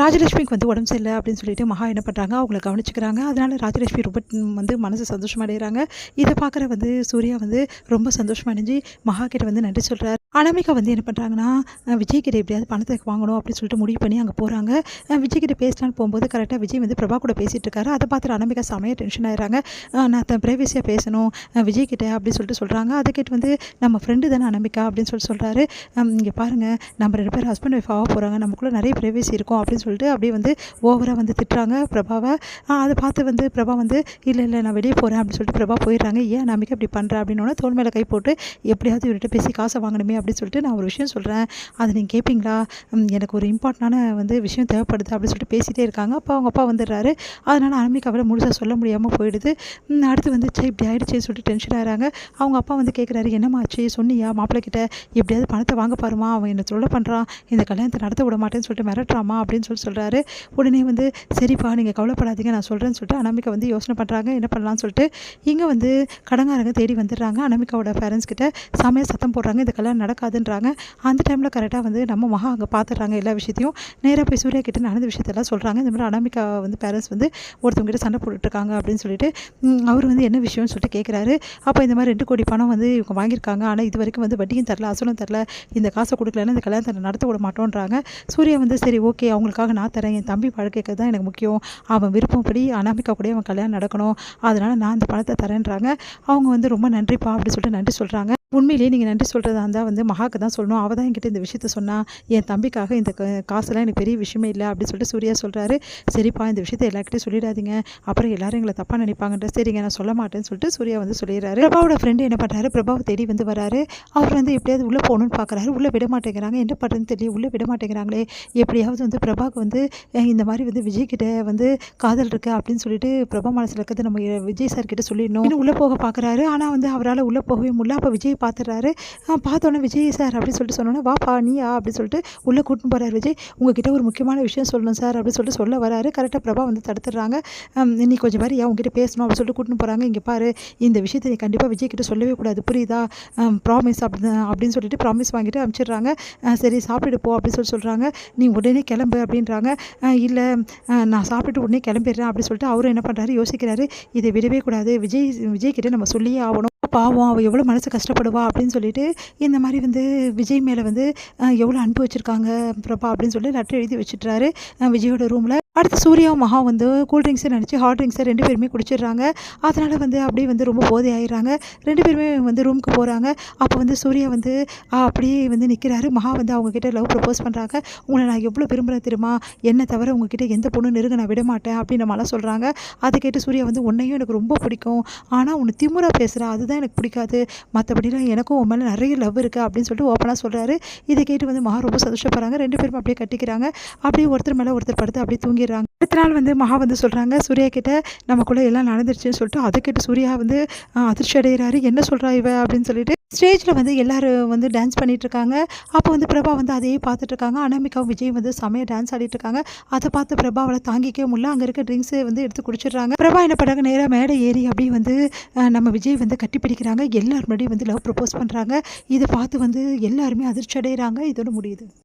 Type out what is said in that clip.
ராஜலட்சுமிக்கு வந்து உடம்பு சரியில்லை அப்படின்னு சொல்லிட்டு மகா என்ன பண்ணுறாங்க, அவங்கள கவனிச்சுக்கிறாங்க. அதனால ராஜலட்சுமி ரொம்ப வந்து மனசு சந்தோஷமடைகிறாங்க. இதை பார்க்குற வந்து சூர்யா வந்து ரொம்ப சந்தோஷமடைஞ்சு மகா கிட்ட வந்து நன்றி சொல்கிறார். அனாமிகா வந்து என்ன பண்ணுறாங்கன்னா, விஜய் கிட்ட எப்படியாவது பணத்தை வாங்கணும் அப்படின்னு சொல்லிட்டு முடிவு பண்ணி அங்கே போகிறாங்க. விஜய் கிட்ட பேசலான்னு போகும்போது கரெக்டாக விஜய் வந்து பிரபா கூட பேசிகிட்டு இருக்காரு. அதை பார்த்துட்டு அனாமிகா செமையாக டென்ஷன் ஆயிடுறாங்க. நான் பிரைவசியாக பேசணும் விஜய் கிட்ட அப்படின்னு சொல்லிட்டு சொல்கிறாங்க. அதை கேட்டு வந்து நம்ம ஃப்ரெண்டு தானே அனாமிகா அப்படின்னு சொல்கிறாரு. இங்கே பாருங்கள், நம்ம 2 பேரும் ஹஸ்பண்ட் ஒய்ஃப் ஆக போகிறாங்க, நமக்குள்ளே நிறைய பிரைவசி இருக்கும் அப்படின்னு சொல்லிட்டு அப்படியே வந்து ஓவராக வந்து திட்டுறாங்க பிரபாவை. அதை பார்த்து வந்து பிரபா வந்து இல்லை நான் வெளியே போகிறேன் அப்படின்னு சொல்லிட்டு பிரபா போயிடுறாங்க. ஏன் அனாமிகா இப்படி பண்ணுறேன் அப்படின்னோடனே தோல் மேலே கை போட்டு எப்படியாவது இவர்கிட்ட பேசி காசை வாங்கணுமே அப்படின்னு சொல்லிட்டு நான் ஒரு விஷயம் சொல்கிறேன், அதை நீங்கள் கேட்பீங்களா, எனக்கு ஒரு இம்பார்ட்டண்டான வந்து விஷயம் தேவைப்படுது அப்படின்னு சொல்லிட்டு பேசிகிட்டே இருக்காங்க. அப்போ அவங்க அப்பா வந்துடுறாரு. அதனால் அனாமிகாவை முழுசாக சொல்ல முடியாமல் போயிடுது. அடுத்து வந்து இப்படி ஆகிடுச்சின்னு சொல்லிட்டு டென்ஷன் ஆகிறாங்க. அவங்க அப்பா வந்து கேட்குறாரு, என்னமாச்சு சொன்னியா மாப்பிள்ளை கிட்ட எப்படியாவது பணத்தை வாங்க பாருமா, அவன் என்ன சொல்ல பண்ணுறான், இந்த கல்யாணத்தை நடத்த விட மாட்டேன்னு சொல்லிட்டு மிரட்டுறாமா அப்படின்னு சொல்கிறாரு. உடனே வந்து சரிப்பா நீங்கள் கவலைப்படாதீங்க நான் சொல்கிறேன்னு சொல்லிட்டு அனாமிகா வந்து யோசனை பண்ணுறாங்க என்ன பண்ணலான்னு சொல்லிட்டு. இங்கே வந்து கடங்காரங்க தேடி வந்துடுறாங்க. அனாமிகாவோட பேரண்ட்ஸ் கிட்ட செமையாக சத்தம் போடுறாங்க, இந்த கல்யாணம் நடக்காதுன்றாங்க. அந்த டைமில் கரெக்டாக வந்து நம்ம மகா அங்கே பார்த்துடுறாங்க. எல்லா விஷயத்தையும் நேராக போய் சூர்யா கிட்ட நடந்த விஷயத்தெல்லாம் சொல்கிறாங்க. இந்த மாதிரி அனாமிகா வந்து பேரண்ட்ஸ் வந்து ஒருத்தவங்ககிட்ட சண்டை போட்டுட்ருக்காங்க அப்படின்னு சொல்லிட்டு அவர் வந்து என்ன விஷயம்னு சொல்லிட்டு கேட்குறாரு. அப்போ இந்த மாதிரி 2 கோடி பணம் வந்து இவங்க வாங்கியிருக்காங்க, ஆனால் இது வரைக்கும் வந்து வட்டியும் தரல அசலும் தரல, இந்த காசை கொடுக்கலன்னா இந்த கல்யாணத்தை நடத்த விட மாட்டோன்றாங்க. சூர்யா வந்து சரி ஓகே அவங்களுக்காக நான் தரேன், என் தம்பி வாழ்க்கைக்கு தான் எனக்கு முக்கியம், அவன் விருப்பப்படி அனாமிகா கூட அவன் கல்யாணம் நடக்கணும், அதனால் நான் இந்த பணத்தை தரேன்றாங்க. அவங்க வந்து ரொம்ப நன்றிப்பா அப்படின்னு சொல்லிட்டு நன்றி சொல்கிறாங்க. உண்மையிலேயே நீங்கள் நன்றி சொல்கிறதா இருந்தால் வந்து மகாக்கு தான் சொல்லணும், அவள் தான் என்கிட்ட இந்த விஷயத்த சொன்னால், என் தம்பிக்காக இந்த காசெல்லாம் எனக்கு பெரிய விஷயமே இல்லை அப்படின்னு சொல்லிட்டு சூர்யா சொல்கிறாரு. சரிப்பா இந்த விஷயத்தை எல்லாருக்கிட்டையும் சொல்லிடாதீங்க, அப்புறம் எல்லாரும் எங்களை தப்பாக நினைப்பாங்கன்ற, சரிங்க நான் சொல்ல மாட்டேன்னு சொல்லிட்டு சூர்யா வந்து சொல்லிடுறாரு. பிரபாவோட ஃப்ரெண்டு என்ன பண்ணுறாரு, பிரபாவை தேடி வந்து வராரு. அவர் வந்து எப்படியாவது உள்ளே போகணும்னு பார்க்குறாரு, உள்ளே விட மாட்டேங்கிறாங்க, என்ன பண்ணுறதுன்னு தெரியல, உள்ளே விட மாட்டேங்கிறாங்களே, எப்படியாவது வந்து பிரபாவுக்கு வந்து இந்த மாதிரி வந்து விஜய் கிட்ட வந்து காதல் இருக்குது அப்படின்னு சொல்லிட்டு பிரபா மனசில் இருக்கிறது நம்ம விஜய் சார் கிட்ட சொல்லிடணும். இன்னும் உள்ளே போக பார்க்குறாரு, ஆனால் வந்து அவரால் உள்ளே போகவே முடியல. அப்போ விஜய் பார்த்துடுறாரு. பார்த்தோன்னே விஜய் சார் அப்படின்னு சொல்லிட்டு சொன்னோன்னே வாப்பா நீயா அப்படின்னு சொல்லிட்டு உள்ளே கூட்டின்னு போகிறார் விஜய். உங்ககிட்ட ஒரு முக்கியமான விஷயம் சொல்லணும் சார் அப்படின்னு சொல்லிட்டு சொல்ல வராரு. கரெக்டாக பிரபா வந்து தடுத்துடுறாங்க. நீ கொஞ்சம் மாதிரி உங்ககிட்ட பேசணும் அப்படின்னு சொல்லிட்டு கூட்டின்னு போகிறாங்க. இங்கே பாரு, இந்த விஷயத்தை நீ கண்டிப்பாக விஜய் கிட்ட சொல்லவே கூடாது புரியுதா, ப்ராமிஸ் அப்படின்னு சொல்லிட்டு ப்ராமிஸ் வாங்கிட்டு அனுப்பிச்சிடுறாங்க. சரி சாப்பிட்டுட்டு போ அப்படின்னு சொல்கிறாங்க. நீ உடனே கிளம்பு அப்படின்றாங்க. இல்லை நான் சாப்பிட்டுட்டு உடனே கிளம்பிடுறேன் அப்படின்னு சொல்லிட்டு அவரும் என்ன பண்ணுறாரு, யோசிக்கிறாரு. இதை விடவே கூடாது, விஜய் கிட்ட நம்ம சொல்லியே ஆகணும், பாவம் அவள் எவ்வளோ மனசு கஷ்டப்படுவா அப்படின்னு சொல்லிட்டு இந்த மாதிரி வந்து விஜய் மேலே வந்து எவ்வளோ அன்பு வச்சுருக்காங்க பிரபா அப்படின்னு சொல்லி லெட்டர் எழுதி வச்சுட்றாரு விஜயோட ரூமில். அடுத்து சூர்யாவும் மகா வந்து கூல்ட்ரிங்க்ஸை நினச்சி ஹாட் ட்ரிங்க்ஸை 2 பேருமே குடிச்சிடுறாங்க. அதனால் வந்து அப்படியே வந்து ரொம்ப போதை ஆகிடுறாங்க. 2 பேருமே வந்து ரூமுக்கு போகிறாங்க. அப்போ வந்து சூர்யா வந்து அப்படியே வந்து நிற்கிறாரு. மகா வந்து அவங்கக்கிட்ட லவ் ப்ரப்போஸ் பண்ணுறாங்க. உங்களை நான் எவ்வளோ விரும்புகிறேன் தெரியுமா, என்னை தவிர உங்ககிட்ட எந்த பொண்ணு நெருங்க நான் விட மாட்டேன் அப்படின்னு நம்மளாம் சொல்கிறாங்க. அதை கேட்டு சூர்யா வந்து உன்னையும் எனக்கு ரொம்ப பிடிக்கும், ஆனால் உன்னை திமுறா பேசுகிறா அதுதான் எனக்கு பிடிக்காது, மற்றபடிலாம் எனக்கும் உன் மேலே நிறைய லவ் இருக்குது அப்படின்னு சொல்லிட்டு ஓப்பனாக சொல்கிறாரு. இதை கேட்டு வந்து மகா ரொம்ப சந்தோஷப்படுறாங்க. 2 பேரும் அப்படியே கட்டிக்கிறாங்க. அப்படியே ஒருத்தர் மேலே ஒருத்தர் படுத்து அப்படியே தூங்கிடுறாங்க. அடுத்த நாள் வந்து மகா வந்து சொல்கிறாங்க சூர்யா கிட்ட நமக்குள்ளே எல்லாம் நடந்துருச்சுன்னு சொல்லிட்டு. அதை கேட்டு சூர்யா வந்து அதிர்ச்சி அடைகிறாரு. என்ன சொல்கிறா இவ அப்படின்னு சொல்லிட்டு. ஸ்டேஜில் வந்து எல்லோரும் வந்து டான்ஸ் பண்ணிகிட்ருக்காங்க. அப்போ வந்து பிரபா வந்து அதையே பார்த்துட்ருக்காங்க. அனாமிகாவும் விஜய் வந்து செமையாக டான்ஸ் ஆடிட்டுருக்காங்க. அதை பார்த்து பிரபாவால் தாங்கிக்கவே முடியல. அங்கே இருக்க ட்ரிங்க்ஸை வந்து எடுத்து குடிச்சிடுறாங்க. பிரபா என்ன பண்ணுறாங்க, நேராக மேடை ஏறி அப்படியே வந்து நம்ம விஜய் வந்து கட்டி பிடிக்கிறாங்க. எல்லார் முன்னாடியும் வந்து லவ் ப்ரப்போஸ் பண்ணுறாங்க. இதை பார்த்து வந்து எல்லாருமே அதிர்ச்சி அடைகிறாங்க. இதோட முடியுது.